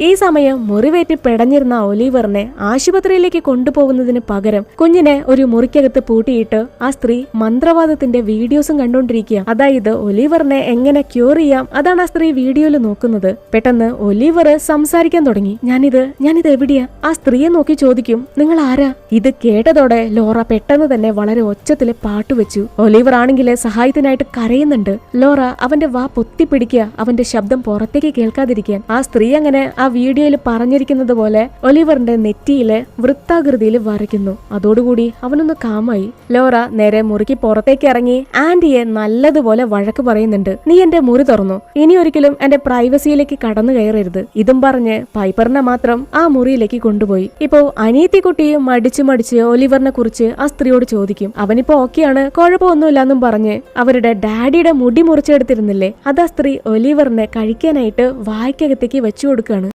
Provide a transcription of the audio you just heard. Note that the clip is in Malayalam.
ഈ സമയം മുറിവേറ്റ് പെടഞ്ഞിരുന്ന ഒലിവറിനെ ആശുപത്രിയിലേക്ക് കൊണ്ടുപോകുന്നതിന് പകരം കുഞ്ഞിനെ ഒരു മുറിക്കകത്ത് പൂട്ടിയിട്ട് ആ സ്ത്രീ മന്ത്രവാദത്തിന്റെ വീഡിയോസും കണ്ടോണ്ടിരിക്കുക. അതായത് ഒലിവറിനെ എങ്ങനെ ക്യൂർ ചെയ്യാം അതാണ് ആ സ്ത്രീ വീഡിയോയിൽ നോക്കുന്നത്. പെട്ടെന്ന് ഒലിവർ സംസാരിക്കാൻ തുടങ്ങി. ഞാനിത് എവിടെയാ? ആ സ്ത്രീയെ നോക്കി ചോദിക്കും, നിങ്ങൾ ആരാ? ഇത് കേട്ടതോടെ ലോറ പെട്ടെന്ന് തന്നെ വളരെ ഒച്ചത്തില് പാട്ടുവെച്ചു. ഒലിവർ ആണെങ്കിൽ സഹായത്തിനായിട്ട് കരയുന്നുണ്ട്. ലോറ അവന്റെ വാ പൊത്തിപ്പിടിക്കുക, അവന്റെ ശബ്ദം പുറത്തേക്ക് കേൾക്കാതിരിക്കാൻ. ആ സ്ത്രീ അങ്ങനെ ആ വീഡിയോയിൽ പറഞ്ഞിരിക്കുന്നത് പോലെ ഒലിവറിന്റെ നെറ്റിയില് വൃത്താകൃതിയിൽ വരയ്ക്കുന്നു. അതോടുകൂടി അവനൊന്ന് കാമായി. ലോറ നേരെ മുറിക്ക് പുറത്തേക്ക് ഇറങ്ങി ആന്റിയെ നല്ലതുപോലെ വഴക്ക് പറയുന്നുണ്ട്. നീ എന്റെ മുറി തുറന്നു, ഇനി ഒരിക്കലും എന്റെ പ്രൈവസിയിലേക്ക് കടന്നു കയറരുത്. ഇതും പറഞ്ഞ് പൈപ്പറിനെ മാത്രം ആ മുറിയിലേക്ക് കൊണ്ടുപോയി. ഇപ്പോ അനിയത്തിക്കുട്ടിയും മടിച്ച് ഒലിവറിനെ കുറിച്ച് ആ സ്ത്രീയോട് ചോദിക്കും. അവനിപ്പോ ഓക്കെയാണ്, കുഴപ്പമൊന്നുമില്ലെന്നും പറഞ്ഞ് അവരുടെ ഡാഡിയുടെ മുടി മുറിച്ചെടുത്തിരുന്നില്ലേ, അത് ആ സ്ത്രീ ഒലിവറിനെ കഴിക്കാനായിട്ട് വായ്ക്കകത്തേക്ക് വെച്ചു കൊടുക്കുകയാണ്.